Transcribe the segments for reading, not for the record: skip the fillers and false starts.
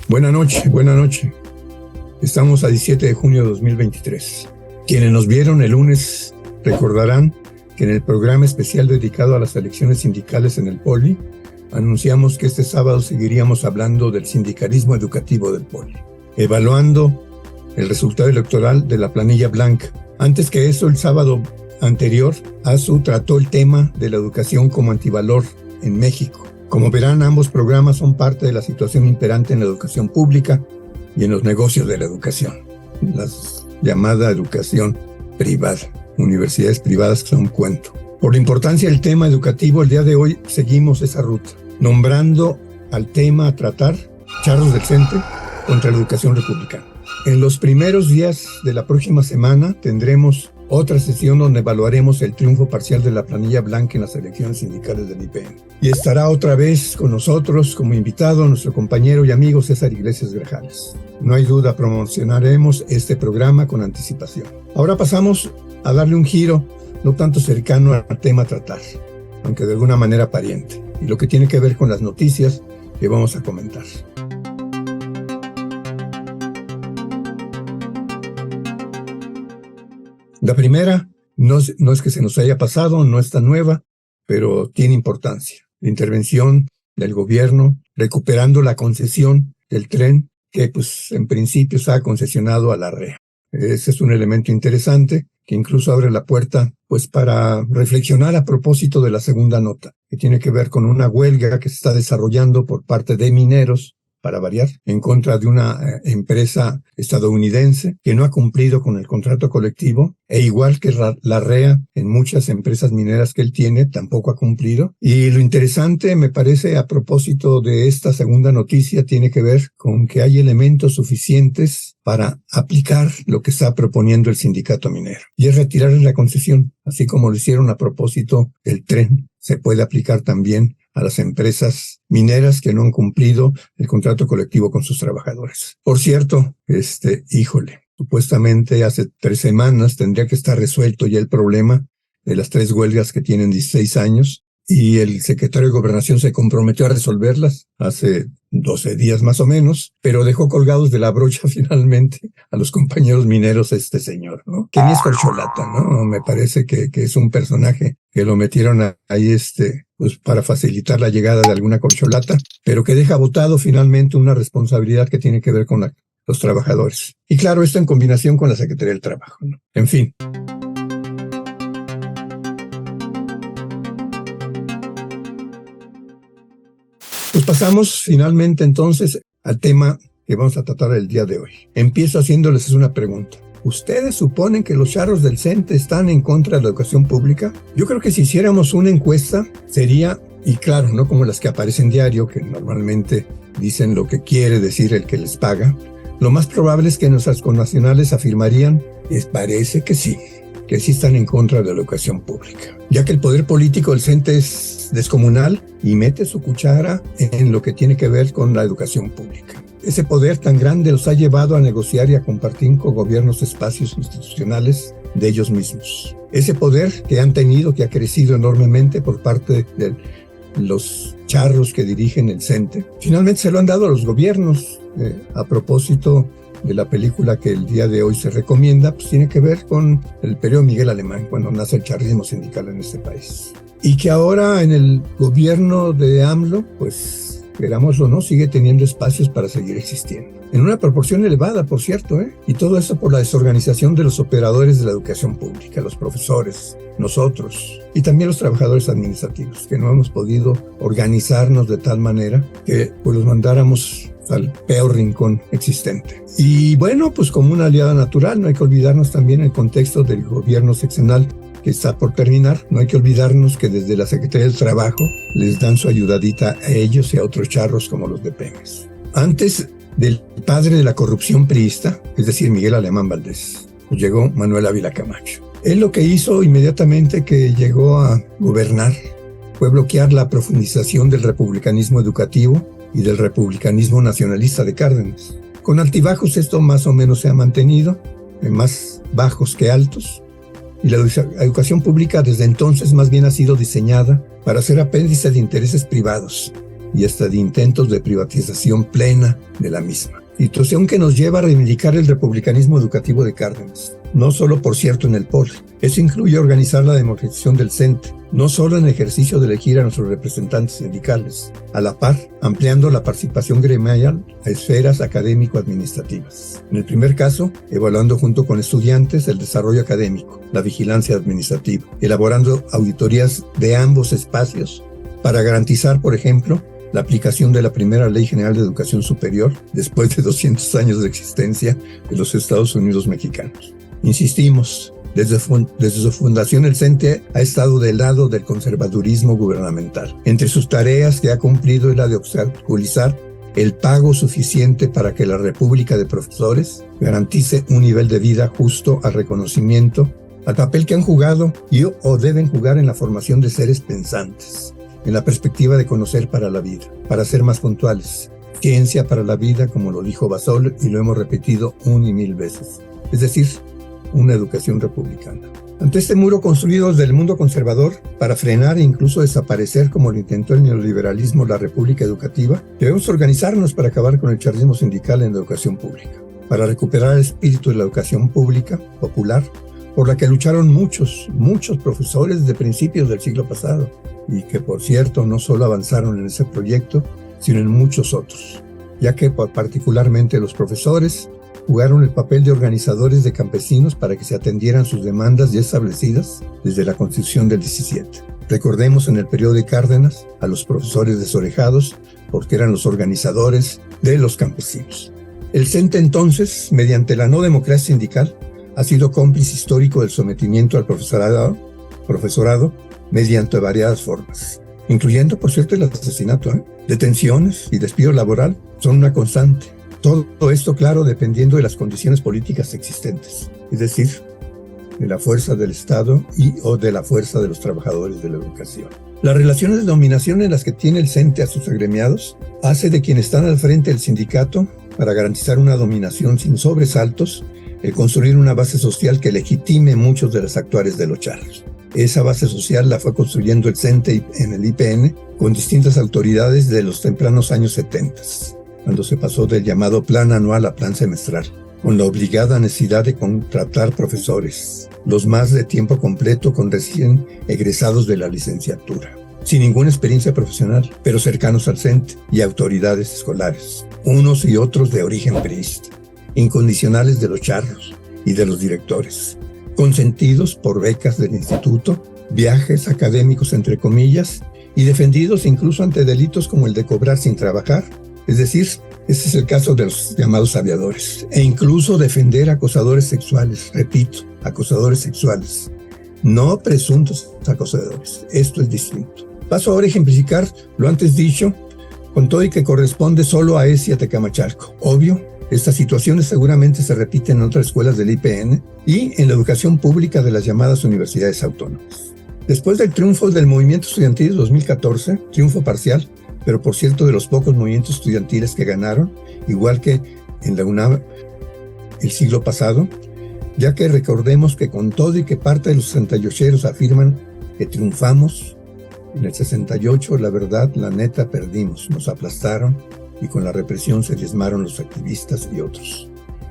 Buenas noches. Estamos a 17 de junio de 2023. Quienes nos vieron el lunes recordarán que en el programa especial dedicado a las elecciones sindicales en el Poli, anunciamos que este sábado seguiríamos hablando del sindicalismo educativo del Poli, evaluando el resultado electoral de la planilla blanca. Antes que eso, el sábado anterior, ASU trató el tema de la educación como antivalor en México. Como verán, ambos programas son parte de la situación imperante en la educación pública y en los negocios de la educación, la llamada educación privada, universidades privadas que son un cuento. Por la importancia del tema educativo, el día de hoy seguimos esa ruta, nombrando al tema a tratar charros del CENTE contra la educación republicana. En los primeros días de la próxima semana tendremos otra sesión donde evaluaremos el triunfo parcial de la planilla blanca en las elecciones sindicales del IPN. Y estará otra vez con nosotros como invitado nuestro compañero y amigo César Iglesias Grajales. No hay duda, promocionaremos este programa con anticipación. Ahora pasamos a darle un giro no tanto cercano al tema a tratar, aunque de alguna manera pariente, y lo que tiene que ver con las noticias que vamos a comentar. La primera no es que se nos haya pasado, no es tan nueva, pero tiene importancia. La intervención del gobierno recuperando la concesión del tren que pues en principio se ha concesionado a la REA. Ese es un elemento interesante que incluso abre la puerta pues para reflexionar a propósito de la segunda nota, que tiene que ver con una huelga que se está desarrollando por parte de mineros, para variar, en contra de una empresa estadounidense que no ha cumplido con el contrato colectivo, e igual que la REA en muchas empresas mineras que él tiene, tampoco ha cumplido. Y lo interesante, me parece, a propósito de esta segunda noticia, tiene que ver con que hay elementos suficientes para aplicar lo que está proponiendo el sindicato minero, y es retirarle la concesión, así como lo hicieron a propósito del tren. Se puede aplicar también a las empresas mineras que no han cumplido el contrato colectivo con sus trabajadores. Por cierto, supuestamente hace 3 semanas tendría que estar resuelto ya el problema de las 3 huelgas que tienen 16 años, y el secretario de Gobernación se comprometió a resolverlas hace 12 días más o menos, pero dejó colgados de la brocha finalmente a los compañeros mineros este señor, ¿no? Que ni es corcholata, ¿no? Me parece que es un personaje que lo metieron ahí pues para facilitar la llegada de alguna corcholata, pero que deja botado finalmente una responsabilidad que tiene que ver con los trabajadores. Y claro, esto en combinación con la Secretaría del Trabajo, ¿no? En fin. Pues pasamos finalmente entonces al tema que vamos a tratar el día de hoy. Empiezo haciéndoles una pregunta. ¿Ustedes suponen que los charros del CENTE están en contra de la educación pública? Yo creo que si hiciéramos una encuesta sería, y claro, no como las que aparecen diario, que normalmente dicen lo que quiere decir el que les paga, lo más probable es que nuestras connacionales afirmarían, les parece que sí están en contra de la educación pública, ya que el poder político del CENTE es descomunal y mete su cuchara en lo que tiene que ver con la educación pública. Ese poder tan grande los ha llevado a negociar y a compartir con gobiernos espacios institucionales de ellos mismos. Ese poder que han tenido, que ha crecido enormemente por parte de los charros que dirigen el CENTE, finalmente se lo han dado a los gobiernos. A propósito de la película que el día de hoy se recomienda, pues tiene que ver con el periodo Miguel Alemán, cuando nace el charrismo sindical en este país. Y que ahora en el gobierno de AMLO, pues querámoslo o no, sigue teniendo espacios para seguir existiendo. En una proporción elevada, por cierto, y todo eso por la desorganización de los operadores de la educación pública, los profesores, nosotros, y también los trabajadores administrativos, que no hemos podido organizarnos de tal manera que pues los mandáramos al peor rincón existente. Y bueno, pues como una aliada natural, no hay que olvidarnos también el contexto del gobierno sexenal que está por terminar. No hay que olvidarnos que desde la Secretaría del Trabajo les dan su ayudadita a ellos y a otros charros como los de Pemex. Antes del padre de la corrupción priista, es decir, Miguel Alemán Valdés, pues llegó Manuel Ávila Camacho. Él lo que hizo inmediatamente que llegó a gobernar fue bloquear la profundización del republicanismo educativo y del republicanismo nacionalista de Cárdenas. Con altibajos esto más o menos se ha mantenido, más bajos que altos, Y la educación pública desde entonces más bien ha sido diseñada para ser apéndice de intereses privados y hasta de intentos de privatización plena de la misma. Situación que nos lleva a reivindicar el republicanismo educativo de Cárdenas, no solo por cierto en el POLE. Eso incluye organizar la democratización del CENTE, no solo en ejercicio de elegir a nuestros representantes sindicales, a la par, ampliando la participación gremial a esferas académico-administrativas. En el primer caso, evaluando junto con estudiantes el desarrollo académico, la vigilancia administrativa, elaborando auditorías de ambos espacios para garantizar, por ejemplo, la aplicación de la primera Ley General de Educación Superior después de 200 años de existencia de los Estados Unidos mexicanos. Insistimos, desde su fundación el CENTE ha estado del lado del conservadurismo gubernamental. Entre sus tareas que ha cumplido es la de obstaculizar el pago suficiente para que la República de Profesores garantice un nivel de vida justo al reconocimiento, al papel que han jugado o deben jugar en la formación de seres pensantes, en la perspectiva de conocer para la vida, para ser más puntuales. Ciencia para la vida, como lo dijo Basol, y lo hemos repetido 1 y 1000 veces. Es decir, una educación republicana. Ante este muro construido desde el mundo conservador para frenar e incluso desaparecer, como lo intentó el neoliberalismo, la república educativa, debemos organizarnos para acabar con el chavismo sindical en la educación pública, para recuperar el espíritu de la educación pública, popular, por la que lucharon muchos profesores de principios del siglo pasado, y que, por cierto, no solo avanzaron en ese proyecto, sino en muchos otros, ya que particularmente los profesores jugaron el papel de organizadores de campesinos para que se atendieran sus demandas ya establecidas desde la Constitución del 17. Recordemos en el periodo de Cárdenas a los profesores desorejados porque eran los organizadores de los campesinos. El CENTE entonces, mediante la no democracia sindical, ha sido cómplice histórico del sometimiento al profesorado mediante variadas formas, incluyendo, por cierto, el asesinato. Detenciones y despido laboral son una constante. Todo esto, claro, dependiendo de las condiciones políticas existentes, es decir, de la fuerza del Estado o de la fuerza de los trabajadores de la educación. Las relaciones de dominación en las que tiene el CENTE a sus agremiados hace de quienes están al frente del sindicato, para garantizar una dominación sin sobresaltos, el construir una base social que legitime muchos de los actuares de los charros. Esa base social la fue construyendo el CENTE en el IPN con distintas autoridades de los tempranos años 70, cuando se pasó del llamado plan anual a plan semestral, con la obligada necesidad de contratar profesores, los más de tiempo completo con recién egresados de la licenciatura, sin ninguna experiencia profesional, pero cercanos al CENTE y autoridades escolares, unos y otros de origen priista, incondicionales de los charros y de los directores, consentidos por becas del instituto, viajes académicos entre comillas, y defendidos incluso ante delitos como el de cobrar sin trabajar. Es decir, ese es el caso de los llamados aviadores, e incluso defender acosadores sexuales, repito, acosadores sexuales, no presuntos acosadores. Esto es distinto. Paso ahora a ejemplificar lo antes dicho, con todo y que corresponde solo a ESI Tecamachalco. Obvio, estas situaciones seguramente se repiten en otras escuelas del IPN y en la educación pública de las llamadas universidades autónomas. Después del triunfo del movimiento estudiantil de 2014, triunfo parcial, pero por cierto de los pocos movimientos estudiantiles que ganaron, igual que en la UNAM el siglo pasado, ya que recordemos que con todo y que parte de los 68eros afirman que triunfamos, en el 68 la verdad, la neta, perdimos, nos aplastaron y con la represión se diezmaron los activistas y otros.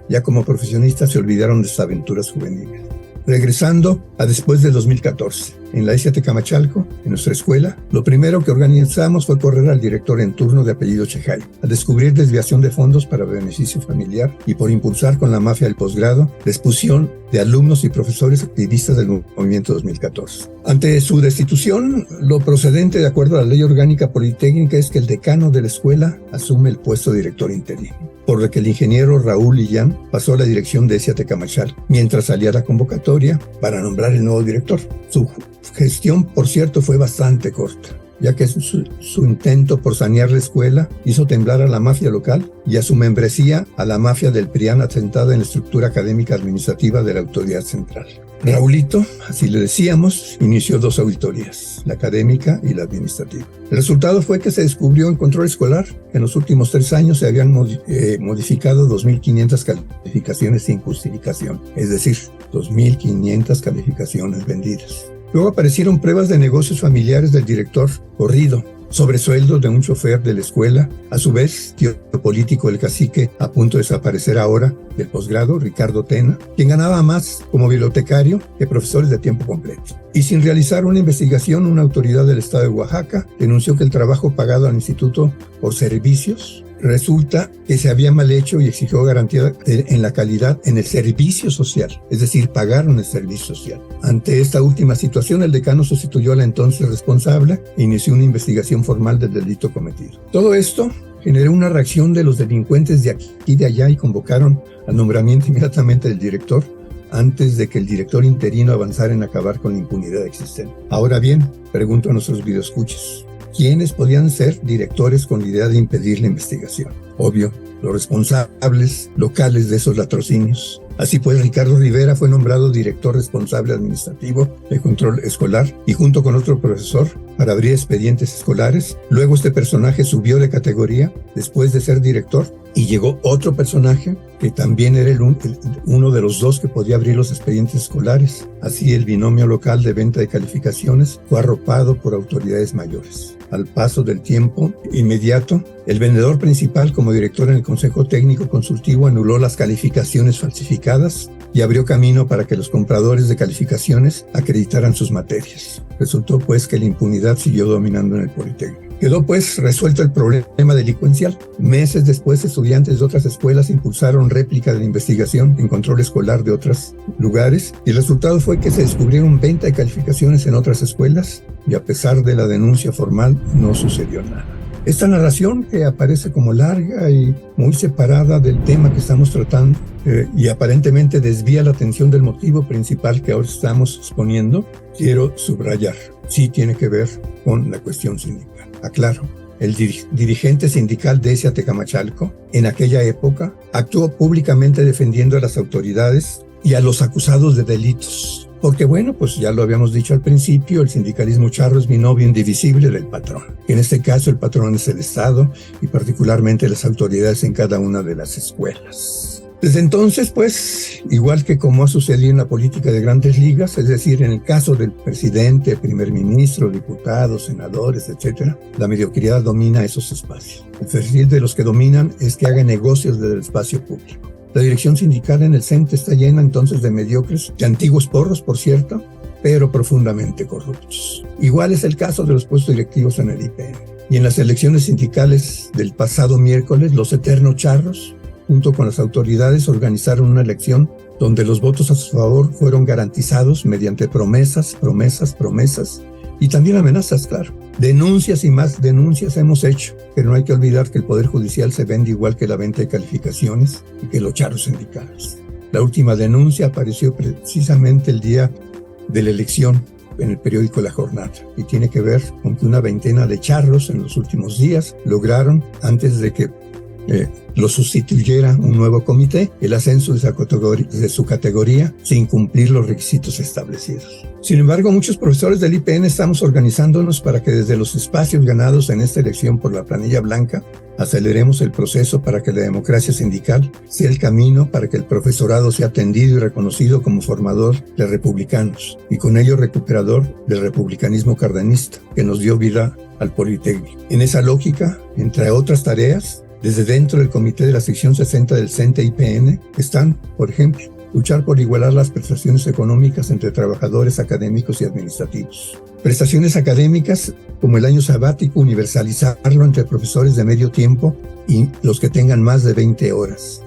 Ya como profesionistas se olvidaron de sus aventuras juveniles. Regresando a después de 2014, en la ESI Tecamachalco, en nuestra escuela, lo primero que organizamos fue correr al director en turno de apellido Chejay, a descubrir desviación de fondos para beneficio familiar y por impulsar con la mafia del posgrado la expulsión de alumnos y profesores activistas del movimiento 2014. Ante su destitución, lo procedente de acuerdo a la Ley Orgánica Politécnica es que el decano de la escuela asume el puesto de director interino, por lo que el ingeniero Raúl Illán pasó a la dirección de ESI Tecamachalco, mientras salía la convocatoria para nombrar el nuevo director. Su gestión, por cierto, fue bastante corta. ya que su intento por sanear la escuela hizo temblar a la mafia local y a su membresía a la mafia del PRIAN asentada en la estructura académica administrativa de la autoridad central. Raulito, así le decíamos, inició 2 auditorías, la académica y la administrativa. El resultado fue que se descubrió en control escolar que en los últimos 3 años se habían modificado 2.500 calificaciones sin justificación, es decir, 2.500 calificaciones vendidas. Luego aparecieron pruebas de negocios familiares del director corrido, sobresueldos de un chofer de la escuela, a su vez tío político del cacique a punto de desaparecer ahora del posgrado, Ricardo Tena, quien ganaba más como bibliotecario que profesores de tiempo completo. Y sin realizar una investigación, una autoridad del estado de Oaxaca denunció que el trabajo pagado al instituto por servicios resulta que se había mal hecho y exigió garantía en la calidad en el servicio social, es decir, pagaron el servicio social. Ante esta última situación, el decano sustituyó a la entonces responsable e inició una investigación formal del delito cometido. Todo esto generó una reacción de los delincuentes de aquí y de allá y convocaron al nombramiento inmediatamente del director antes de que el director interino avanzara en acabar con la impunidad existente. Ahora bien, pregunto a nuestros videoescuchas, ¿quiénes podían ser directores con la idea de impedir la investigación? Obvio, los responsables locales de esos latrocinios. Así pues, Ricardo Rivera fue nombrado director responsable administrativo de control escolar y junto con otro profesor para abrir expedientes escolares. Luego este personaje subió de categoría después de ser director y llegó otro personaje que también era uno de los 2 que podía abrir los expedientes escolares. Así el binomio local de venta de calificaciones fue arropado por autoridades mayores. Al paso del tiempo inmediato, el vendedor principal como director en el Consejo Técnico Consultivo anuló las calificaciones falsificadas y abrió camino para que los compradores de calificaciones acreditaran sus materias. Resultó pues que la impunidad siguió dominando en el Politécnico. Quedó pues resuelto el problema delincuencial. Meses después, estudiantes de otras escuelas impulsaron réplica de la investigación en control escolar de otros lugares y el resultado fue que se descubrieron venta de calificaciones en otras escuelas y a pesar de la denuncia formal no sucedió nada. Esta narración, que aparece como larga y muy separada del tema que estamos tratando y aparentemente desvía la atención del motivo principal que ahora estamos exponiendo, quiero subrayar, sí tiene que ver con la cuestión sindical. Aclaro, el dirigente sindical de ese Tecamachalco, en aquella época, actuó públicamente defendiendo a las autoridades y a los acusados de delitos. Porque bueno, pues ya lo habíamos dicho al principio, el sindicalismo charro es binomio indivisible del patrón. En este caso el patrón es el Estado y particularmente las autoridades en cada una de las escuelas. Desde entonces, pues, igual que como ha sucedido en la política de grandes ligas, es decir, en el caso del presidente, primer ministro, diputados, senadores, etc., la mediocridad domina esos espacios. El perfil de los que dominan es que hagan negocios desde el espacio público. La dirección sindical en el CENTE está llena entonces de mediocres, de antiguos porros, por cierto, pero profundamente corruptos. Igual es el caso de los puestos directivos en el IPN. Y en las elecciones sindicales del pasado miércoles, los eternos charros, junto con las autoridades, organizaron una elección donde los votos a su favor fueron garantizados mediante promesas y también amenazas, claro. Denuncias y más denuncias hemos hecho, pero no hay que olvidar que el Poder Judicial se vende igual que la venta de calificaciones y que los charros sindicales. La última denuncia apareció precisamente el día de la elección en el periódico La Jornada y tiene que ver con que una veintena de charros en los últimos días lograron, antes de que lo sustituyera un nuevo comité, el ascenso de su categoría sin cumplir los requisitos establecidos. Sin embargo, muchos profesores del IPN estamos organizándonos para que desde los espacios ganados en esta elección por la planilla blanca aceleremos el proceso para que la democracia sindical sea el camino para que el profesorado sea atendido y reconocido como formador de republicanos y con ello recuperador del republicanismo cardenista que nos dio vida al Politécnico. En esa lógica, entre otras tareas, desde dentro del comité de la sección 60 del CENTE-IPN están, por ejemplo, luchar por igualar las prestaciones económicas entre trabajadores académicos y administrativos. Prestaciones académicas como el año sabático, universalizarlo entre profesores de medio tiempo y los que tengan más de 20 horas.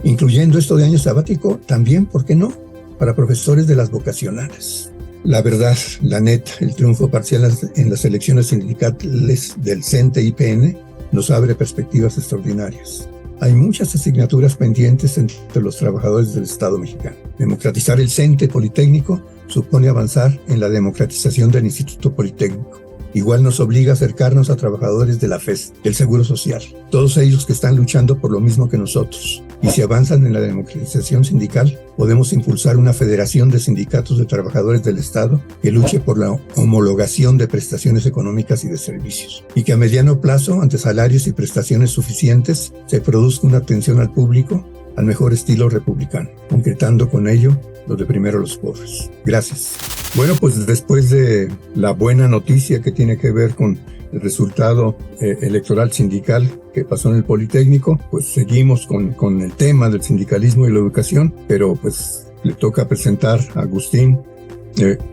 Incluyendo esto de año sabático, también, ¿por qué no?, para profesores de las vocacionales. La verdad, la neta, el triunfo parcial en las elecciones sindicales del CENTE-IPN nos abre perspectivas extraordinarias. Hay muchas asignaturas pendientes entre los trabajadores del Estado mexicano. Democratizar el CENTE Politécnico supone avanzar en la democratización del Instituto Politécnico. igual nos obliga a acercarnos a trabajadores de la FES, del Seguro Social, todos ellos que están luchando por lo mismo que nosotros. Y si avanzan en la democratización sindical, podemos impulsar una federación de sindicatos de trabajadores del Estado que luche por la homologación de prestaciones económicas y de servicios. Y que a mediano plazo, ante salarios y prestaciones suficientes, se produzca una atención al público al mejor estilo republicano, concretando con ello lo de primero los pobres. Gracias. Bueno, pues después de la buena noticia que tiene que ver con el resultado electoral sindical que pasó en el Politécnico, pues seguimos con el tema del sindicalismo y la educación, pero pues le toca presentar a Agustín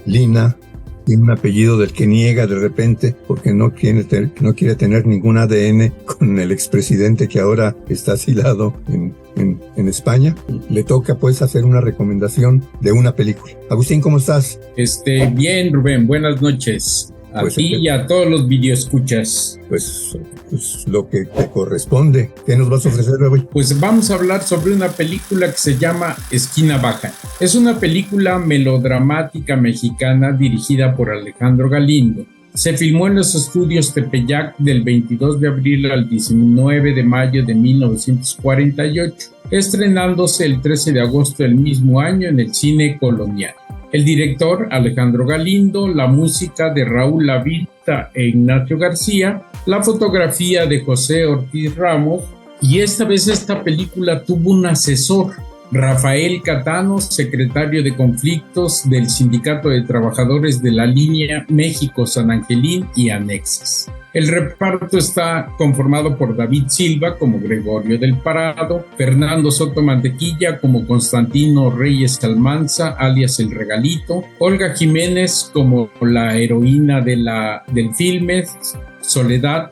Lina, tiene un apellido del que niega de repente porque no quiere tener ningún ADN con el expresidente que ahora está asilado en España. Le toca pues hacer una recomendación de una película. Agustín, ¿cómo estás? Bien, Rubén, buenas noches. A ti y a todos los videoescuchas. Pues lo que te corresponde. ¿Qué nos vas a ofrecer hoy? Pues vamos a hablar sobre una película que se llama Esquina Baja. Es una película melodramática mexicana dirigida por Alejandro Galindo. Se filmó en los estudios Tepeyac del 22 de abril al 19 de mayo de 1948, estrenándose el 13 de agosto del mismo año en el Cine Colonial. El director, Alejandro Galindo, la música de Raúl Lavilta e Ignacio García, la fotografía de José Ortiz Ramos, y esta vez esta película tuvo un asesor, Rafael Catano, secretario de conflictos del Sindicato de Trabajadores de la Línea México-San Angelín y Anexas. El reparto está conformado por David Silva como Gregorio del Parado, Fernando Soto Mantequilla como Constantino Reyes Almanza, alias El Regalito, Olga Jiménez como la heroína del filme, Soledad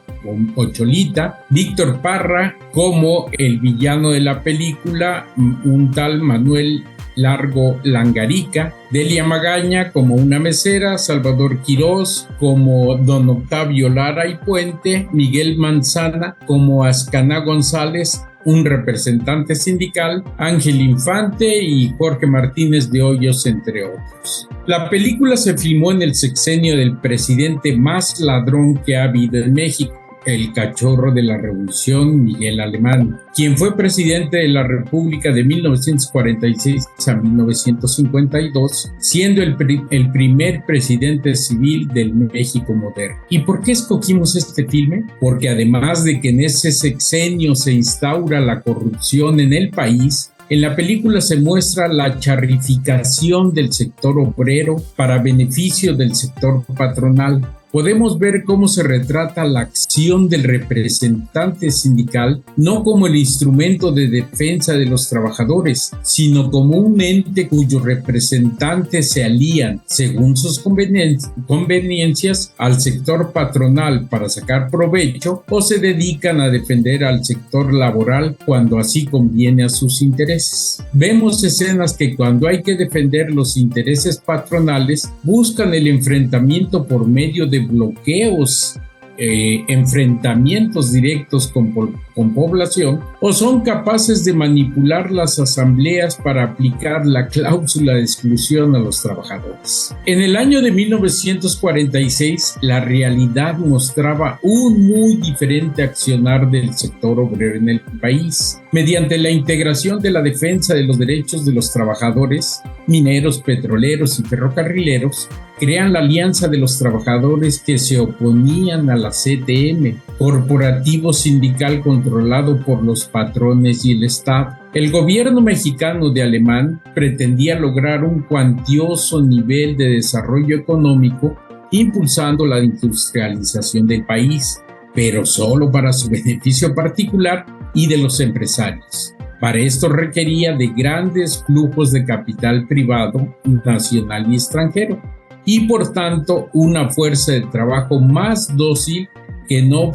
o Cholita, Víctor Parra como el villano de la película, un tal Manuel Largo Langarica, Delia Magaña como una mesera, Salvador Quirós como don Octavio Lara y Puente, Miguel Manzana como Ascaná González, un representante sindical, Ángel Infante y Jorge Martínez de Hoyos, entre otros. La película se filmó en el sexenio del presidente más ladrón que ha habido en México, el cachorro de la Revolución, Miguel Alemán, quien fue presidente de la República de 1946 a 1952, siendo el primer presidente civil del México moderno. ¿Y por qué escogimos este filme? Porque además de que en ese sexenio se instaura la corrupción en el país, en la película se muestra la charrificación del sector obrero para beneficio del sector patronal. Podemos ver cómo se retrata la acción del representante sindical no como el instrumento de defensa de los trabajadores, sino como un ente cuyos representantes se alían, según sus conveniencias, al sector patronal para sacar provecho o se dedican a defender al sector laboral cuando así conviene a sus intereses. Vemos escenas que cuando hay que defender los intereses patronales buscan el enfrentamiento por medio de bloqueos, enfrentamientos directos con población, o son capaces de manipular las asambleas para aplicar la cláusula de exclusión a los trabajadores. En el año de 1946, la realidad mostraba un muy diferente accionar del sector obrero en el país. Mediante la integración de la defensa de los derechos de los trabajadores, mineros, petroleros y ferrocarrileros, crean la Alianza de los Trabajadores que se oponían a la CTM, corporativo sindical controlado por los patrones y el Estado. El gobierno mexicano de Alemán pretendía lograr un cuantioso nivel de desarrollo económico, impulsando la industrialización del país, pero solo para su beneficio particular y de los empresarios. Para esto requería de grandes flujos de capital privado, nacional y extranjero, y por tanto una fuerza de trabajo más dócil que no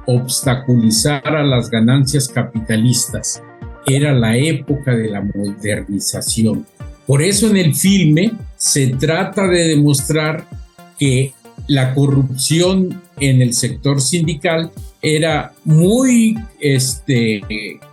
obstaculizara las ganancias capitalistas. Era la época de la modernización. Por eso en el filme se trata de demostrar que la corrupción en el sector sindical era muy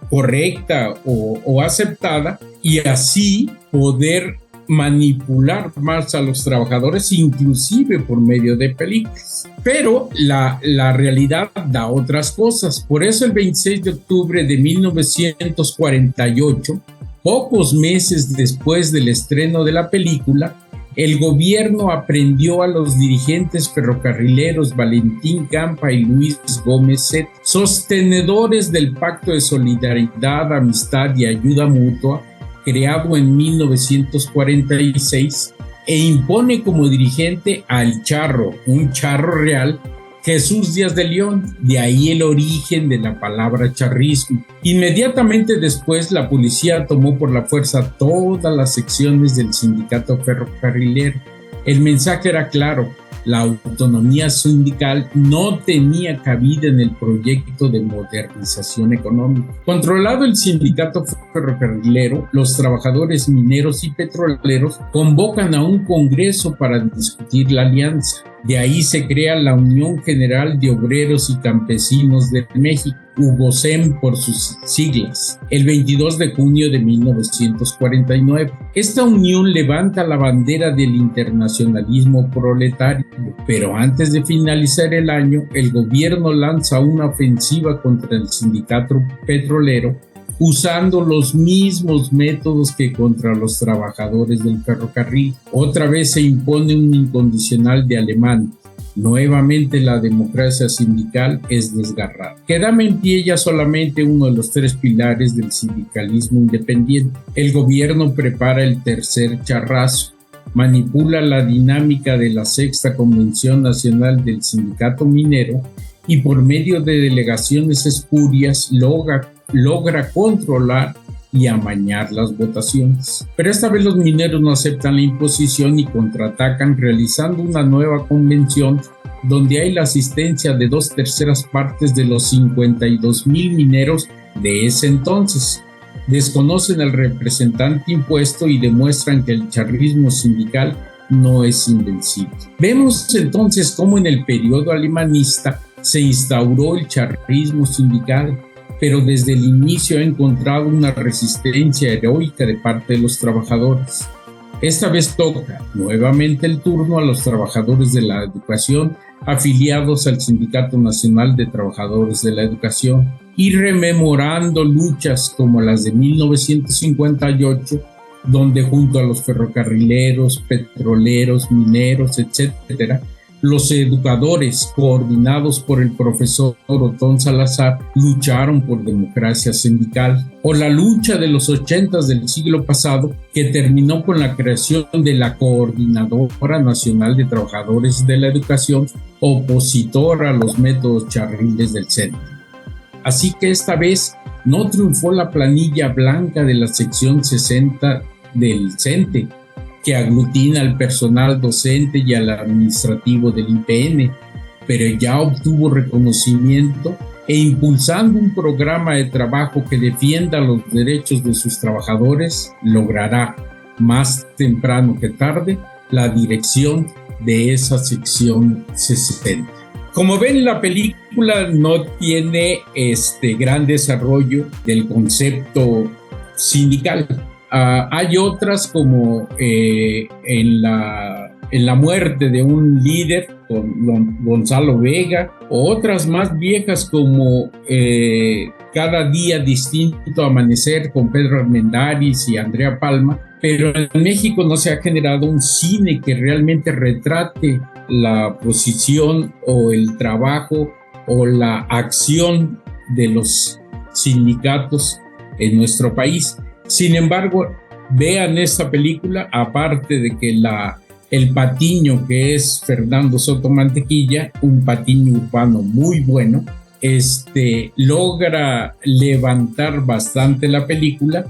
correcta o aceptada, y así poder manipular más a los trabajadores, inclusive por medio de películas. Pero la realidad da otras cosas. Por eso el 26 de octubre de 1948, pocos meses después del estreno de la película, el gobierno aprendió a los dirigentes ferrocarrileros Valentín Campa y Luis Gómez Zeta, sostenedores del Pacto de Solidaridad, Amistad y Ayuda Mutua, creado en 1946, e impone como dirigente al charro, un charro real, Jesús Díaz de León, de ahí el origen de la palabra charrismo. Inmediatamente después, la policía tomó por la fuerza todas las secciones del sindicato ferrocarrilero. El mensaje era claro: la autonomía sindical no tenía cabida en el proyecto de modernización económica. Controlado el sindicato ferrocarrilero, los trabajadores mineros y petroleros convocan a un congreso para discutir la alianza. De ahí se crea la Unión General de Obreros y Campesinos de México, UGOCEM por sus siglas, el 22 de junio de 1949. Esta unión levanta la bandera del internacionalismo proletario, pero antes de finalizar el año, el gobierno lanza una ofensiva contra el sindicato petrolero, usando los mismos métodos que contra los trabajadores del ferrocarril. Otra vez se impone un incondicional de Alemán. Nuevamente la democracia sindical es desgarrada. Queda en pie ya solamente uno de los tres pilares del sindicalismo independiente. El gobierno prepara el tercer charrazo, manipula la dinámica de la Sexta Convención Nacional del Sindicato Minero y por medio de delegaciones espurias logra controlar y amañar las votaciones. Pero esta vez los mineros no aceptan la imposición y contraatacan, realizando una nueva convención donde hay la asistencia de 2/3 partes de los 52,000 mineros de ese entonces. Desconocen al representante impuesto y demuestran que el charrismo sindical no es invencible. Vemos entonces cómo en el periodo alemanista se instauró el charrismo sindical, pero desde el inicio ha encontrado una resistencia heroica de parte de los trabajadores. Esta vez toca nuevamente el turno a los trabajadores de la educación afiliados al Sindicato Nacional de Trabajadores de la Educación y rememorando luchas como las de 1958, donde junto a los ferrocarrileros, petroleros, mineros, etcétera, los educadores, coordinados por el profesor Otón Salazar, lucharon por democracia sindical. O la lucha de los 80s del siglo pasado, que terminó con la creación de la Coordinadora Nacional de Trabajadores de la Educación, opositora a los métodos charriles del CENTE. Así que esta vez no triunfó la planilla blanca de la sección 60 del CENTE, que aglutina al personal docente y al administrativo del IPN, pero ya obtuvo reconocimiento e impulsando un programa de trabajo que defienda los derechos de sus trabajadores, logrará, más temprano que tarde, la dirección de esa sección 60. Como ven, la película no tiene gran desarrollo del concepto sindical. Hay otras como en la muerte de un líder, con Gonzalo Vega, o otras más viejas como Cada día distinto amanecer con Pedro Armendáriz y Andrea Palma, pero en México no se ha generado un cine que realmente retrate la posición o el trabajo o la acción de los sindicatos en nuestro país. Sin embargo, vean esta película, aparte de que el patiño que es Fernando Soto Mantequilla, un patiño urbano muy bueno, logra levantar bastante la película.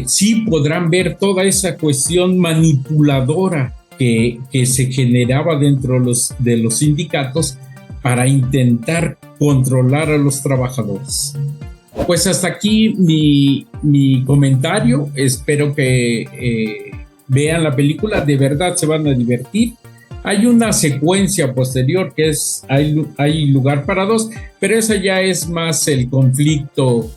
Sí podrán ver toda esa cuestión manipuladora que se generaba dentro de los sindicatos para intentar controlar a los trabajadores. Pues hasta aquí mi comentario. Espero que vean la película, de verdad se van a divertir. Hay una secuencia posterior que es hay lugar para dos, pero esa ya es más el conflicto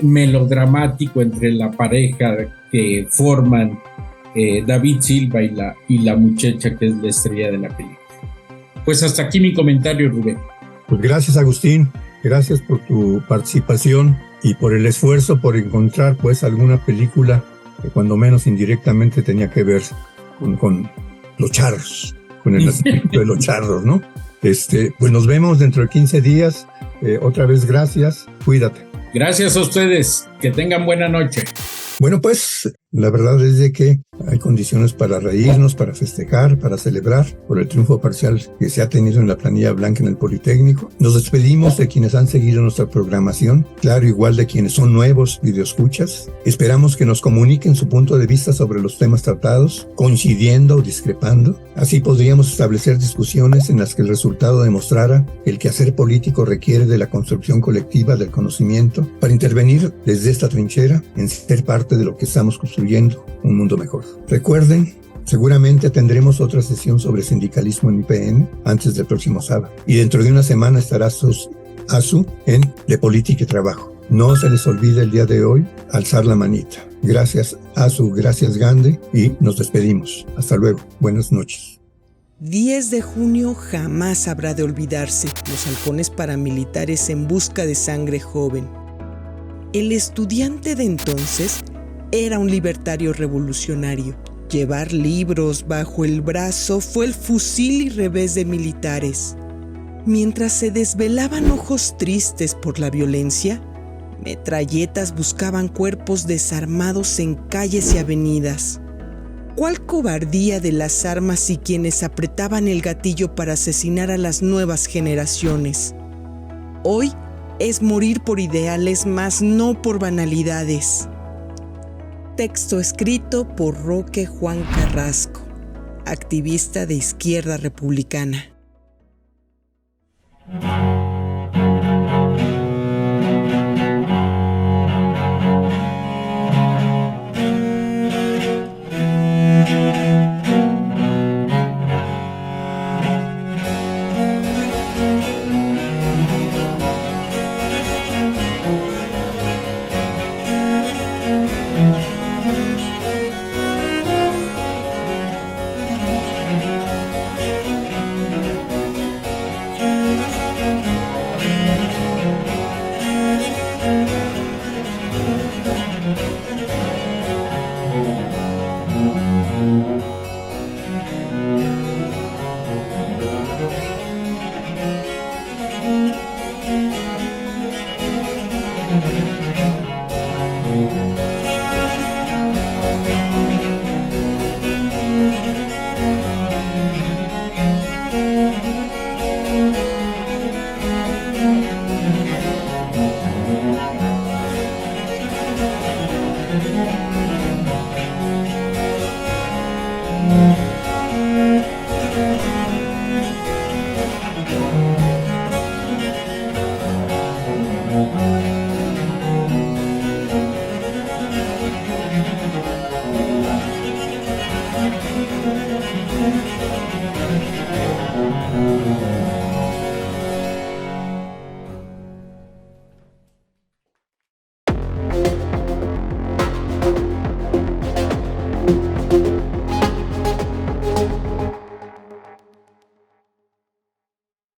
melodramático entre la pareja que forman David Silva y la muchacha que es la estrella de la película. Pues hasta aquí mi comentario, Rubén. Pues gracias, Agustín. Gracias por tu participación y por el esfuerzo por encontrar pues alguna película que cuando menos indirectamente tenía que ver con los charros, con el nacimiento de los charros, ¿no? Pues nos vemos dentro de 15 días. Otra vez gracias, cuídate. Gracias a ustedes, que tengan buena noche. Bueno, pues la verdad es de que hay condiciones para reírnos, para festejar, para celebrar por el triunfo parcial que se ha tenido en la planilla blanca en el Politécnico. Nos despedimos de quienes han seguido nuestra programación, claro, igual de quienes son nuevos videoescuchas. Esperamos que nos comuniquen su punto de vista sobre los temas tratados, coincidiendo o discrepando. Así podríamos establecer discusiones en las que el resultado demostrara que el quehacer político requiere de la construcción colectiva del conocimiento para intervenir desde esta trinchera en ser parte de lo que estamos construyendo, un mundo mejor. Recuerden, seguramente tendremos otra sesión sobre sindicalismo en IPN antes del próximo sábado. Y dentro de una semana estará Azu en De Política y Trabajo. No se les olvide el día de hoy alzar la manita. Gracias Azu, gracias Gande y nos despedimos. Hasta luego. Buenas noches. 10 de junio jamás habrá de olvidarse. Los halcones paramilitares en busca de sangre joven. El estudiante de entonces era un libertario revolucionario. Llevar libros bajo el brazo fue el fusil y revés de militares. Mientras se desvelaban ojos tristes por la violencia, metralletas buscaban cuerpos desarmados en calles y avenidas. ¿Cuál cobardía de las armas y quienes apretaban el gatillo para asesinar a las nuevas generaciones? Hoy es morir por ideales, mas no por banalidades. Texto escrito por Roque Juan Carrasco, activista de izquierda republicana.